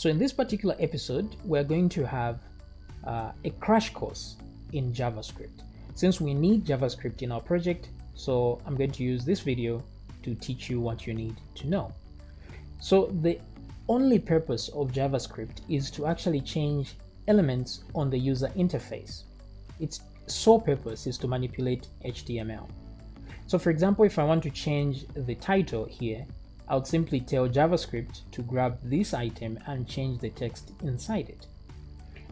So in this particular episode, we're going to have a crash course in JavaScript. Since we need JavaScript in our project, so I'm going to use this video to teach you what you need to know. So the only purpose of JavaScript is to actually change elements on the user interface. Its sole purpose is to manipulate HTML. So for example, if I want to change the title here, I would simply tell JavaScript to grab this item and change the text inside it.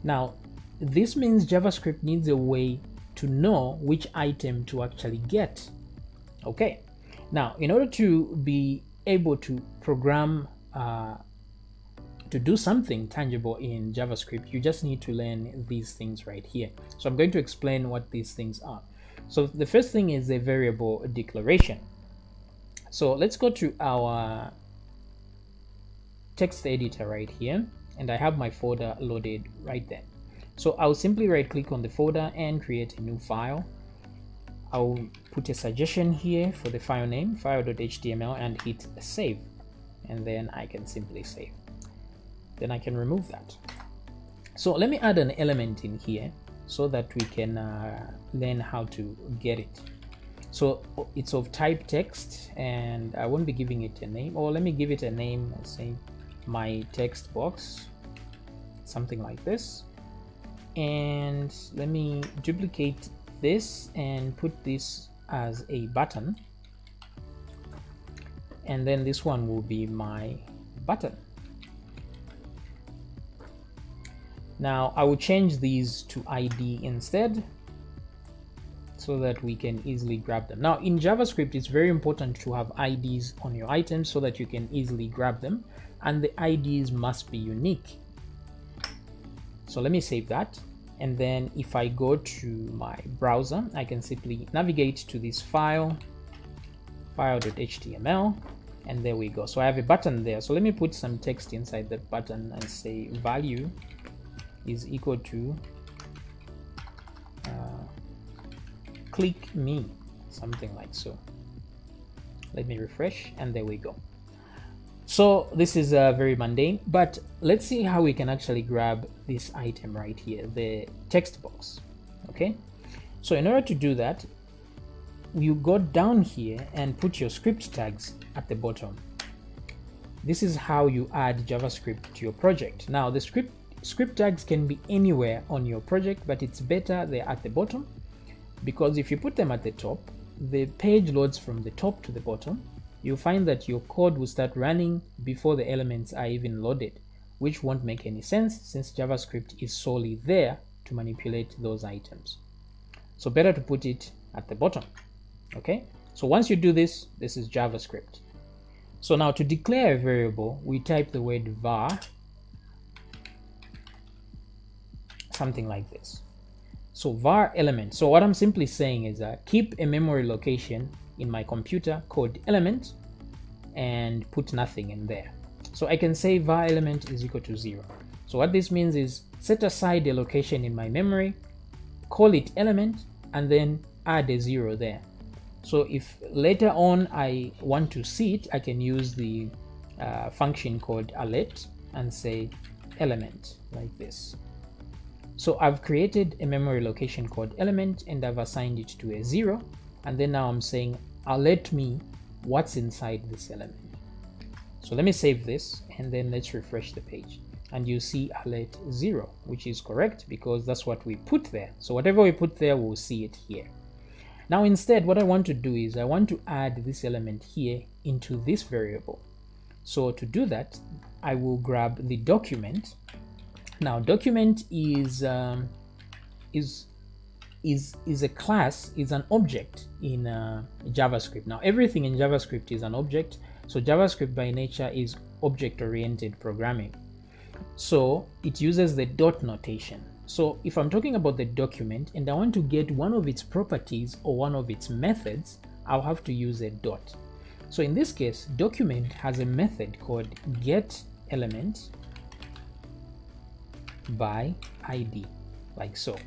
Now, this means JavaScript needs a way to know which item to actually get. Okay, now in order to be able to program to do something tangible in JavaScript, you just need to learn these things right here. So I'm going to explain what these things are. So the first thing is a variable declaration. So let's go to our text editor right here, and I have my folder loaded right there. So I'll simply right click on the folder and create a new file. I'll put a suggestion here for the file name, file.html, and hit save, and then I can simply save. Then I can remove that. So let me add an element in here so that we can learn how to get it. So it's of type text, and I won't be giving it a name, or let me give it a name. Let's say my text box, something like this. And let me duplicate this and put this as a button, and then this one will be my button. Now I will change these to ID instead so that we can easily grab them. Now in JavaScript, it's very important to have IDs on your items so that you can easily grab them, and the IDs must be unique. So let me save that, and then if I go to my browser, I can simply navigate to this file, file.html, and there we go. So I have a button there. So let me put some text inside that button and say value is equal to click me, something like so. Let me refresh, and there we go. So this is very mundane, but let's see how we can actually grab this item right here, the text box. Okay, so in order to do that, you go down here and put your script tags at the bottom. This is how you add JavaScript to your project. Now the script tags can be anywhere on your project, but it's better they're at the bottom, because if you put them at the top, the page loads from the top to the bottom. You'll find that your code will start running before the elements are even loaded, which won't make any sense since JavaScript is solely there to manipulate those items. So better to put it at the bottom. Okay, so once you do this, this is JavaScript. So now to declare a variable, we type the word var, something like this. So var element. So what I'm simply saying is that keep a memory location in my computer called element and put nothing in there. So I can say var element is equal to 0. So what this means is set aside a location in my memory, call it element, and then add a 0 there. So if later on I want to see it, I can use the function called alert and say element like this. So I've created a memory location called element and I've assigned it to a 0, and then now I'm saying alert me what's inside this element. So let me save this and then let's refresh the page, and you see alert 0, which is correct because that's what we put there. So whatever we put there, we'll see it here. Now instead, what I want to do is I want to add this element here into this variable. So to do that, I will grab the document. Now document is a class, is an object in JavaScript. Now everything in JavaScript is an object. So JavaScript by nature is object-oriented programming. So it uses the dot notation. So if I'm talking about the document and I want to get one of its properties or one of its methods, I'll have to use a dot. So in this case, document has a method called getElement by ID, like so.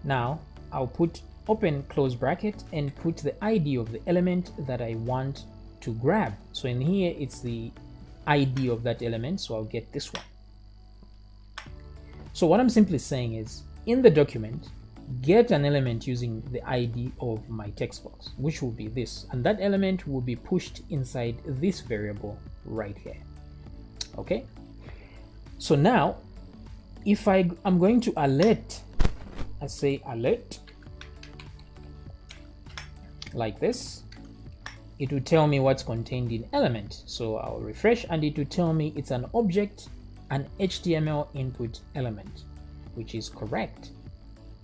Now I'll put open close bracket and put the ID of the element that I want to grab. So in here it's the ID of that element, so I'll get this one. So what I'm simply saying is, in the document, get an element using the ID of my text box, which will be this, and that element will be pushed inside this variable right here. Okay, so now if I'm going to alert, I say alert like this, it will tell me what's contained in element. So I'll refresh and it will tell me it's an object, an HTML input element, which is correct.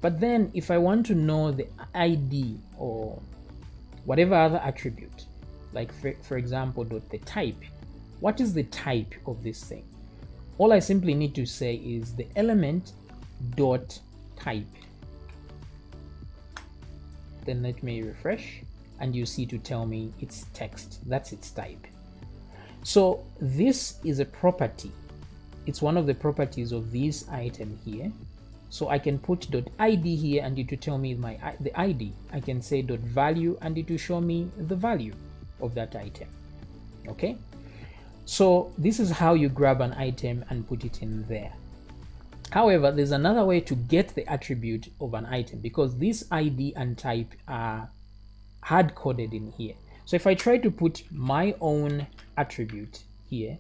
But then if I want to know the ID or whatever other attribute, like for example, the type, what is the type of this thing? All I simply need to say is the element dot type. Then let me refresh and you see to tell me it's text. That's its type. So this is a property. It's one of the properties of this item here. So I can put .id here and it will tell me the ID. I can say .value and it will show me the value of that item. Okay, so this is how you grab an item and put it in there. However, there's another way to get the attribute of an item, because this ID and type are hard-coded in here. So if I try to put my own attribute here,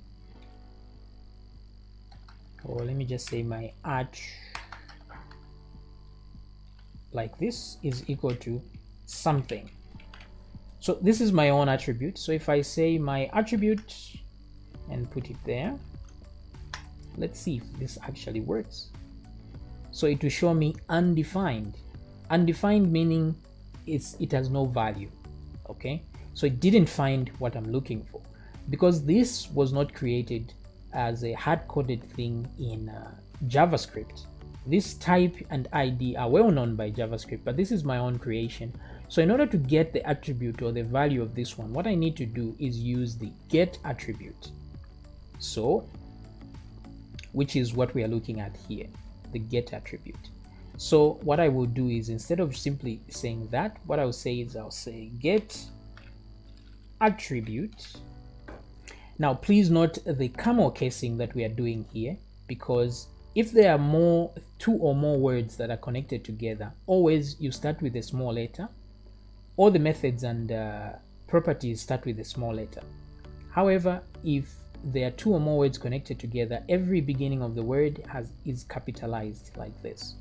or let me just say my like this is equal to something. So this is my own attribute. So if I say my attribute and put it there, let's see if this actually works. So it will show me undefined. Undefined meaning it has no value. Okay, so it didn't find what I'm looking for, because this was not created as a hard-coded thing in JavaScript. This type and ID are well known by JavaScript, but this is my own creation. So in order to get the attribute or the value of this one, what I need to do is use the get attribute. So, which is what we are looking at here, the get attribute. So what I will do is, instead of simply saying that, what I'll say is I'll say get attribute. Now please note the camel casing that we are doing here, because if there are two or more words that are connected together, always you start with a small letter. All the methods and properties start with a small letter. However, if there are two or more words connected together, every beginning of the word is capitalized like this.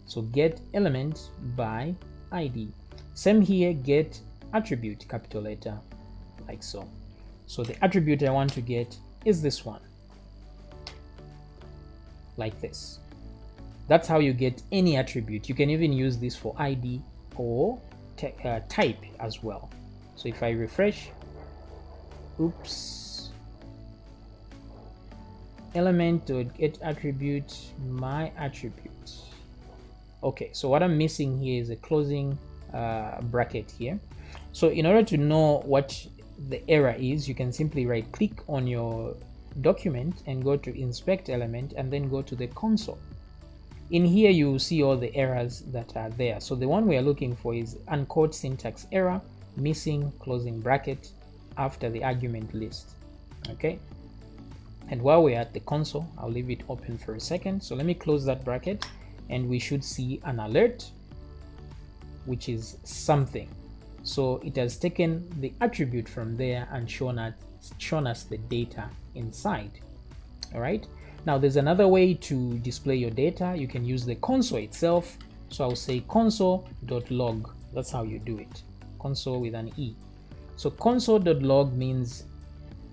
So get element by ID. Same here, get attribute, capital letter, like so. So the attribute I want to get is this one, like this. That's how you get any attribute. You can even use this for ID or type as well. So if I refresh, oops, element dot get attribute, my attribute. Okay, so what I'm missing here is a closing bracket here. So in order to know what the error is, you can simply right click on your document and go to inspect element and then go to the console. In here you will see all the errors that are there. So the one we are looking for is uncaught syntax error, missing closing bracket after the argument list. Okay, and while we're at the console, I'll leave it open for a second. So let me close that bracket and we should see an alert, which is something. So it has taken the attribute from there and shown us the data inside. All right, now there's another way to display your data. You can use the console itself. So I'll say console.log. That's how you do it, console with an E. So console.log means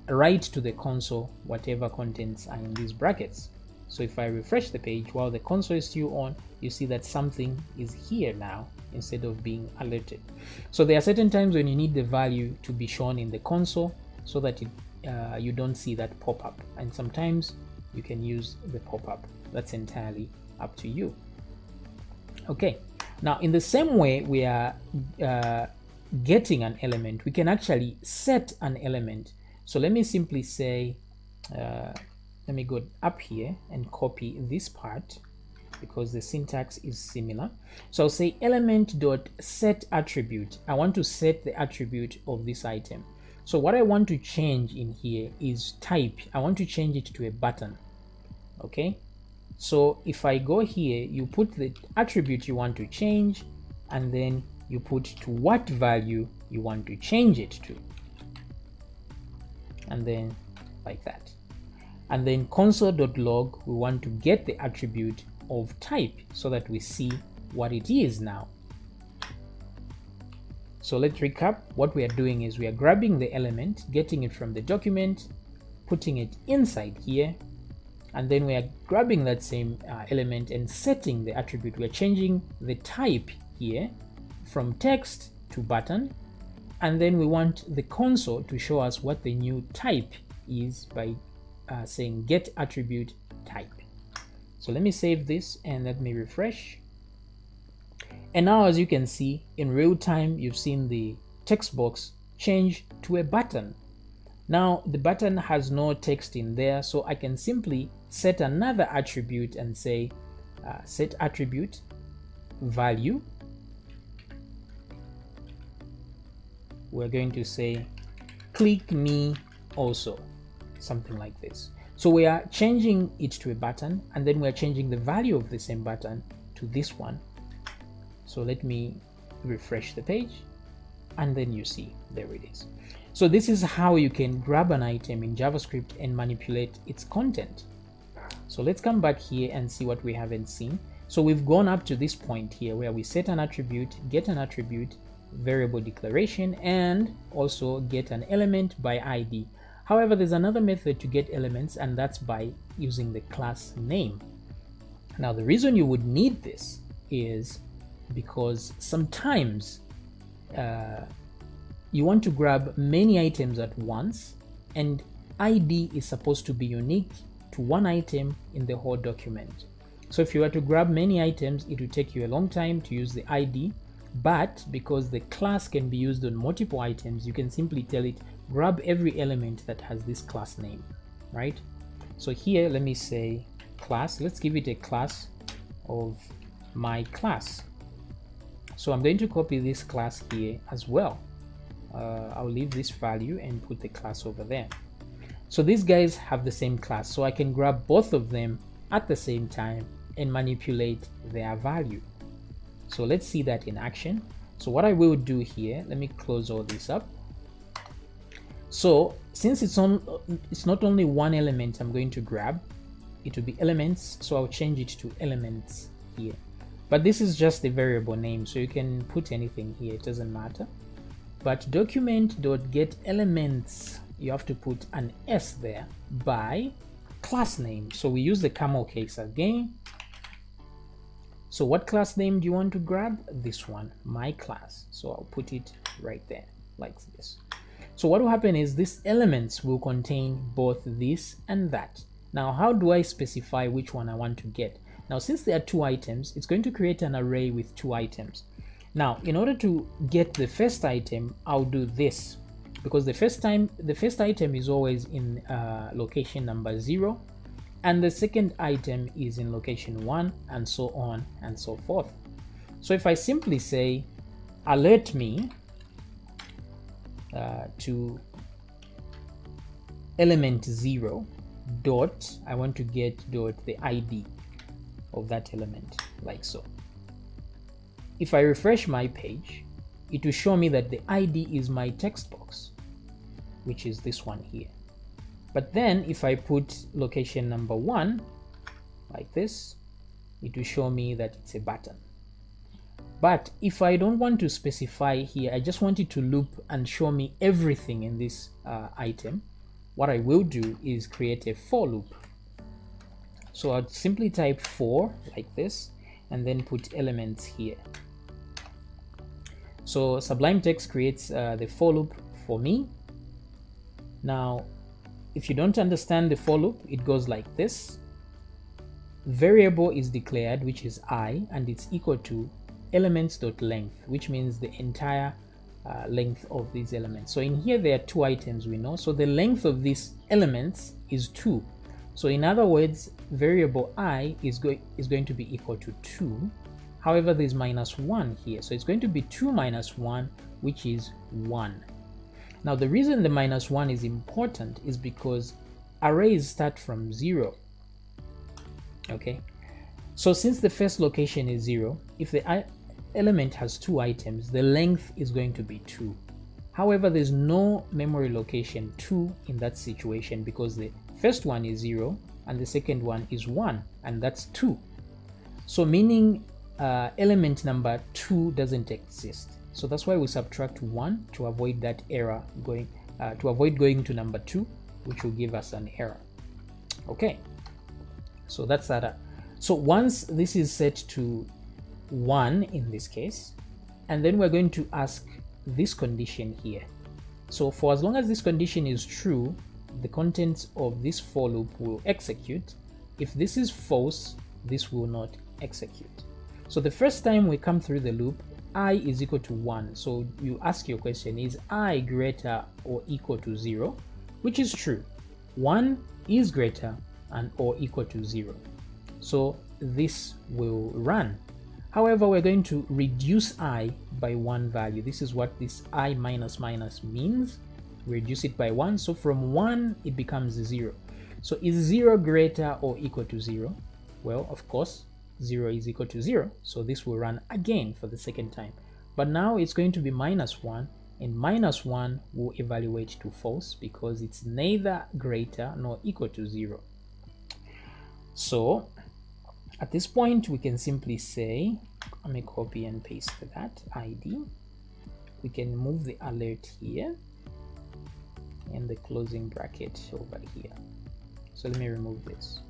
write to the console whatever contents are in these brackets. So if I refresh the page while the console is still on, you see that something is here now instead of being alerted. So there are certain times when you need the value to be shown in the console so that you don't see that pop-up, and sometimes you can use the pop-up. That's entirely up to you. Okay, now in the same way we are getting an element, we can actually set an element. So let me simply say, let me go up here and copy this part because the syntax is similar. So I'll say element.set attribute. I want to set the attribute of this item. So what I want to change in here is type. I want to change it to a button. Okay, So if I go here, you put the attribute you want to change, and then you put to what value you want to change it to, and then like that. And then console.log, we want to get the attribute of type so that we see what it is now. So let's recap. What we are doing is we are grabbing the element, getting it from the document, putting it inside here, and then we are grabbing that same element and setting the attribute. We are changing the type here from text to button, and then we want the console to show us what the new type is by saying get attribute type. So let me save this and let me refresh. And now, as you can see, in real time, you've seen the text box change to a button. Now the button has no text in there, so I can simply set another attribute and say set attribute value. We're going to say click me also, something like this. So we are changing it to a button, and then we're changing the value of the same button to this one. So let me refresh the page, and then you see there it is. So this is how you can grab an item in JavaScript and manipulate its content. So let's come back here and see what we haven't seen. So we've gone up to this point here where we set an attribute, get an attribute, variable declaration, and also get an element by ID. However, there's another method to get elements, and that's by using the class name. Now the reason you would need this is because sometimes you want to grab many items at once, and ID is supposed to be unique to one item in the whole document. So if you were to grab many items, it would take you a long time to use the ID, but because the class can be used on multiple items, you can simply tell it grab every element that has this class name, right? So here, let me say class. Let's give it a class of my class. So I'm going to copy this class here as well. I'll leave this value and put the class over there. So these guys have the same class, so I can grab both of them at the same time and manipulate their value. So let's see that in action. So what I will do here, let me close all this up. So since it's not only one element I'm going to grab, it will be elements, so I'll change it to elements here. But this is just a variable name, so you can put anything here, it doesn't matter. But document.getElements, you have to put an S there by class name. So we use the camel case again. So what class name do you want to grab? This one, my class. So I'll put it right there like this. So what will happen is these elements will contain both this and that. Now, how do I specify which one I want to get? Now, since there are two items, it's going to create an array with two items. Now, in order to get the first item, I'll do this, because the first item is always in location number 0, and the second item is in location 1, and so on and so forth. So if I simply say alert me to element 0 dot, I want to get dot the ID of that element, like so. If I refresh my page, it will show me that the ID is my text box, which is this one here. But then if I put location number 1 like this, it will show me that it's a button. But if I don't want to specify here, I just want it to loop and show me everything in this item, what I will do is create a for loop. So I'll simply type for like this and then put elements here. So Sublime Text creates the for loop for me. Now, if you don't understand the for loop, it goes like this. Variable is declared, which is I, and it's equal to elements.length, which means the entire length of these elements. So in here there are two items we know, so the length of these elements is 2. So in other words, variable I is going to be equal to 2. However, there's -1 here, so it's going to be 2 minus 1, which is 1. Now the reason the -1 is important is because arrays start from 0. Okay, So since the first location is 0, if the element has 2 items, the length is going to be 2. However, there's no memory location 2 in that situation because the first one is 0 and the second one is 1, and that's 2. So meaning element number 2 doesn't exist. So that's why we subtract 1 to avoid that error going to number 2, which will give us an error. Okay, so that's that. So once this is set to 1 in this case, and then we're going to ask this condition here. So for as long as this condition is true, the contents of this for loop will execute. If this is false, this will not execute. So the first time we come through the loop, I is equal to 1. So you ask your question, is I greater or equal to 0? Which is true. 1 is greater and or equal to 0. So this will run. However, we're going to reduce I by 1 value. This is what this I minus minus means. We reduce it by 1. So from 1, it becomes 0. So is 0 greater or equal to 0? Well, of course, 0 is equal to 0. So this will run again for the second time. But now it's going to be minus 1, and minus 1 will evaluate to false because it's neither greater nor equal to 0. So at this point, we can simply say, let me copy and paste that ID. We can move the alert here and the closing bracket over here. So let me remove this.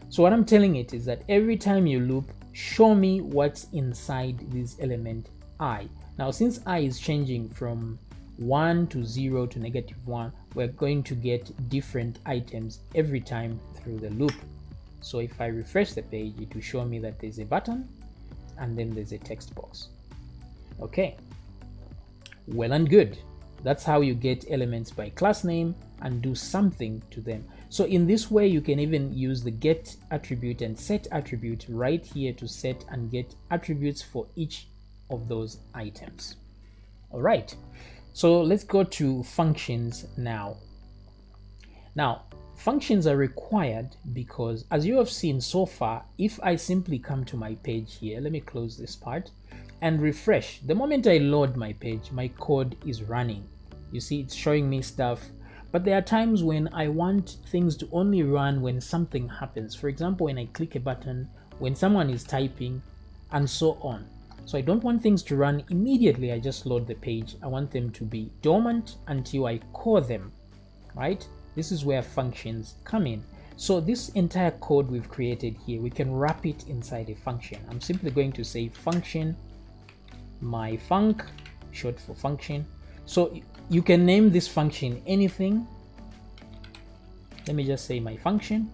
So what I'm telling it is that every time you loop, show me what's inside this element I. Now, since I is changing from 1 to 0 to -1, we're going to get different items every time through the loop. So if I refresh the page, it will show me that there's a button and then there's a text box. Okay, well and good. That's how you get elements by class name and do something to them. So in this way, you can even use the get attribute and set attribute right here to set and get attributes for each of those items. All right, so let's go to functions now. Now, functions are required because, as you have seen so far, if I simply come to my page here, let me close this part and refresh. The moment I load my page, my code is running. You see, it's showing me stuff, but there are times when I want things to only run when something happens. For example, when I click a button, when someone is typing, and so on. So I don't want things to run immediately. I just load the page. I want them to be dormant until I call them, right? This is where functions come in. So this entire code we've created here, we can wrap it inside a function. I'm simply going to say function myfunc, short for function. So you can name this function anything. Let me just say my function,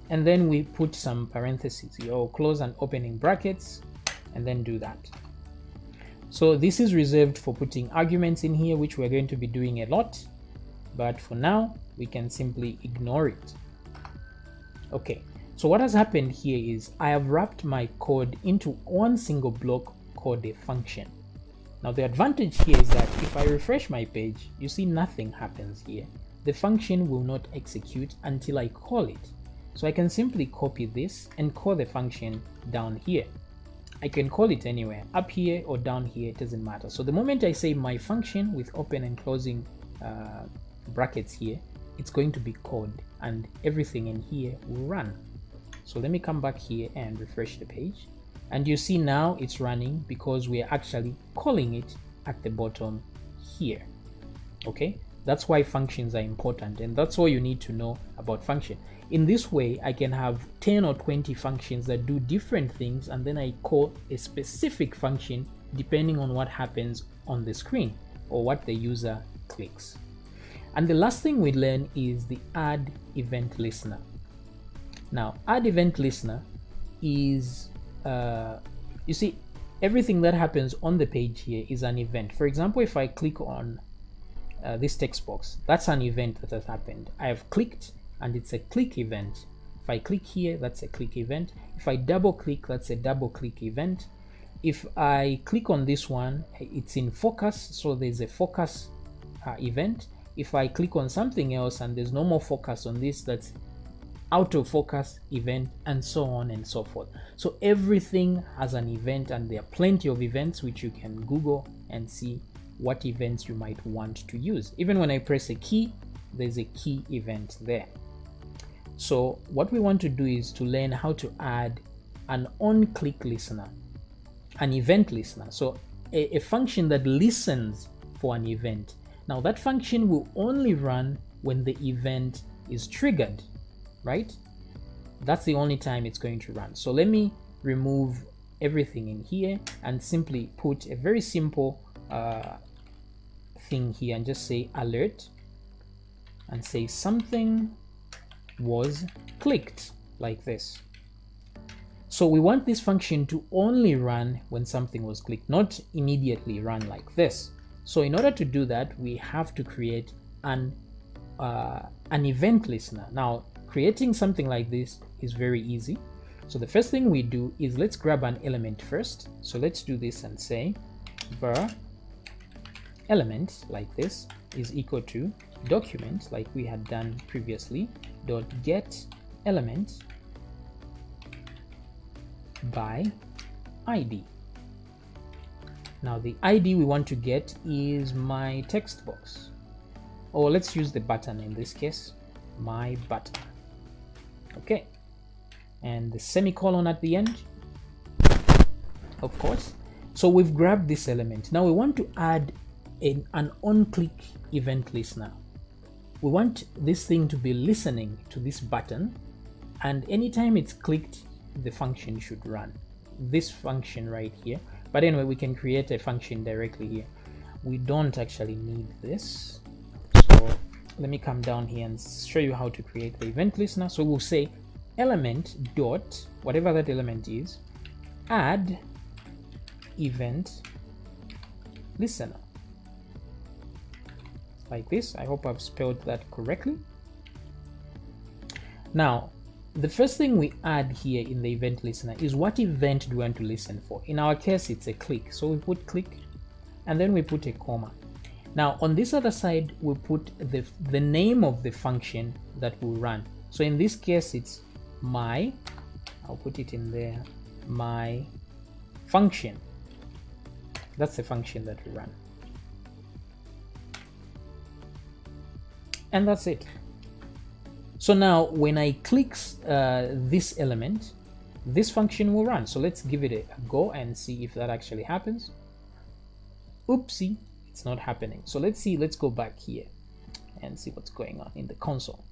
and then we put some parentheses here, or close and opening brackets, and then do that. So this is reserved for putting arguments in here, which we're going to be doing a lot, but for now we can simply ignore it. Okay, so what has happened here is I have wrapped my code into one single block called a function. Now the advantage here is that if I refresh my page, you see nothing happens here. The function will not execute until I call it. So I can simply copy this and call the function down here. I can call it anywhere, up here or down here, it doesn't matter. So the moment I say my function with open and closing brackets here, it's going to be called and everything in here will run. So let me come back here and refresh the page. And you see now it's running because we are actually calling it at the bottom here. Okay, that's why functions are important, and that's all you need to know about function. In this way, I can have 10 or 20 functions that do different things, and then I call a specific function depending on what happens on the screen or what the user clicks. And the last thing we learn is the add event listener. Now, add event listener is you see, everything that happens on the page here is an event. For example, if I click on this text box, that's an event that has happened. I have clicked and it's a click event. If I click here, that's a click event. If I double click, that's a double click event. If I click on this one, it's in focus, so there's a focus event. If I click on something else and there's no more focus on this, that's autofocus event, and so on and so forth. So everything has an event, and there are plenty of events which you can Google and see what events you might want to use. Even when I press a key, there's a key event there. So what we want to do is to learn how to add an on-click listener, an event listener. So a function that listens for an event. Now that function will only run when the event is triggered, right? That's the only time it's going to run. So let me remove everything in here and simply put a very simple thing here and just say alert and say something was clicked, like this. So we want this function to only run when something was clicked, not immediately run like this. So in order to do that, we have to create an event listener. Now, creating something like this is very easy. So the first thing we do is let's grab an element first. So let's do this and say var element, like this, is equal to document, like we had done previously, dot get element by ID. Now the ID we want to get is my text box, or let's use the button in this case, my button. Okay, and the semicolon at the end, of course. So we've grabbed this element. Now we want to add an on-click event listener. We want this thing to be listening to this button, and anytime it's clicked, the function should run. This function right here. But anyway, we can create a function directly here. We don't actually need this. So let me come down here and show you how to create the event listener. So we'll say element dot, whatever that element is, add event listener. Like this. I hope I've spelled that correctly. Now, the first thing we add here in the event listener is what event do we want to listen for. In our case, it's a click. So we put click and then we put a comma. Now on this other side, we put the name of the function that will run. So in this case, it's my, I'll put it in there, my function. That's the function that we run. And that's it. So now when I click this element, this function will run. So let's give it a go and see if that actually happens. Oopsie, it's not happening. So let's see, let's go back here and see what's going on in the console.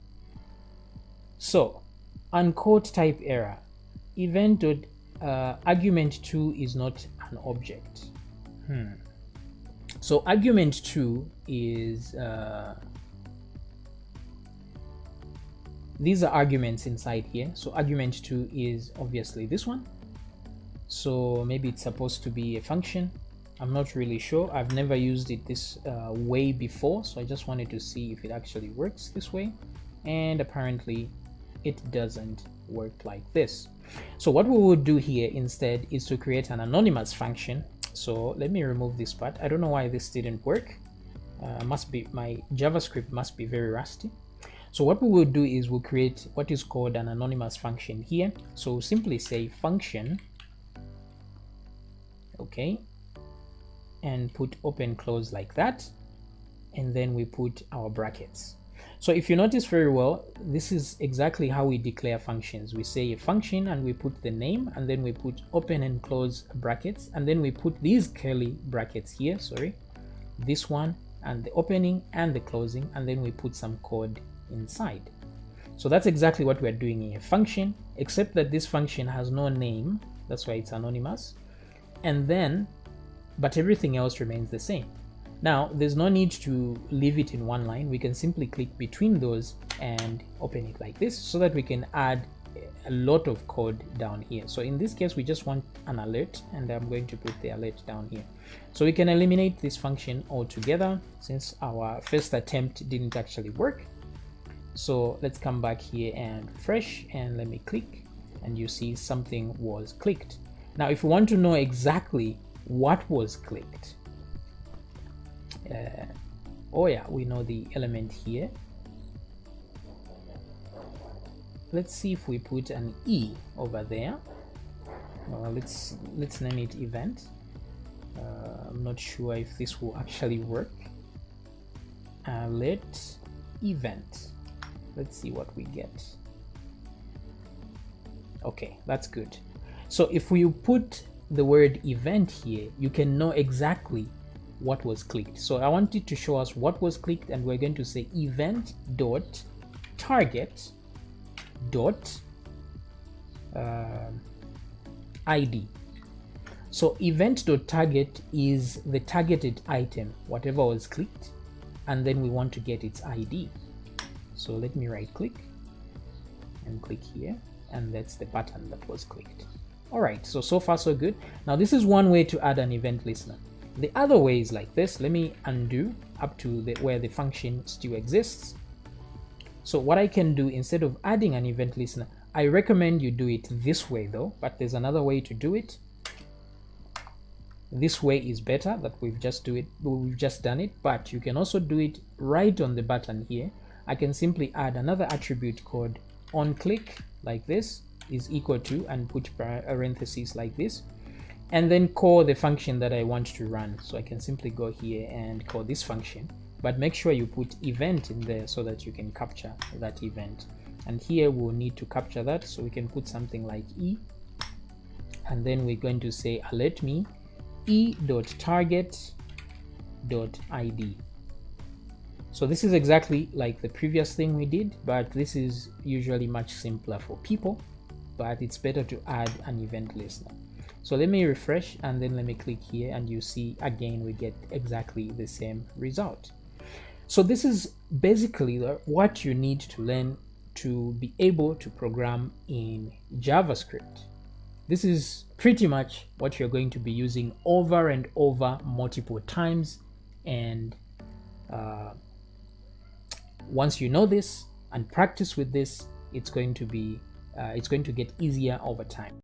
So uncaught type error, event argument 2 is not an object. So argument 2 is these are arguments inside here. So argument 2 is obviously this one. So maybe it's supposed to be a function. I'm not really sure. I've never used it this way before. So I just wanted to see if it actually works this way. And apparently it doesn't work like this. So what we would do here instead is to create an anonymous function. So let me remove this part. I don't know why this didn't work. Must be my JavaScript must be very rusty. So what we will do is we'll create what is called an anonymous function here. So we'll simply say function, okay, and put open close like that, and then we put our brackets. So if you notice very well, this is exactly how we declare functions. We say a function and we put the name, and then we put open and close brackets, and then we put these curly brackets here, sorry, this one, and the opening and the closing, and then we put some code inside. So that's exactly what we're doing in a function, except that this function has no name. That's why it's anonymous. And then, but everything else remains the same. Now, there's no need to leave it in one line. We can simply click between those and open it like this so that we can add a lot of code down here. So in this case, we just want an alert, and I'm going to put the alert down here. So we can eliminate this function altogether since our first attempt didn't actually work. So let's come back here and refresh, and let me click, and you see something was clicked. Now, if you want to know exactly what was clicked, oh yeah, we know the element here. let's see if we put an E over there. Let's name it event. I'm not sure if this will actually work. Let event. Let's see what we get. Okay, that's good. So if we put the word event here, you can know exactly what was clicked. So I wanted to show us what was clicked, and we're going to say event dot target dot ID. So event dot target is the targeted item, whatever was clicked, and then we want to get its ID. So let me right click and click here, and that's the button that was clicked. All right, so far so good. Now this is one way to add an event listener. The other way is like this. Let me undo up to where the function still exists. So what I can do, instead of adding an event listener, I recommend you do it this way though, but there's another way to do it. This way is better, that we've just done it, but you can also do it right on the button here. I can simply add another attribute called onClick, like this, is equal to, and put parentheses like this, and then call the function that I want to run. So I can simply go here and call this function, but make sure you put event in there so that you can capture that event. And here we'll need to capture that, so we can put something like E, and then we're going to say alert me e.target.id. So this is exactly like the previous thing we did, but this is usually much simpler for people, but it's better to add an event listener. So let me refresh, and then let me click here, and you see again we get exactly the same result. So this is basically what you need to learn to be able to program in JavaScript. This is pretty much what you're going to be using over and over multiple times, and once you know this and practice with this, it's going to get easier over time.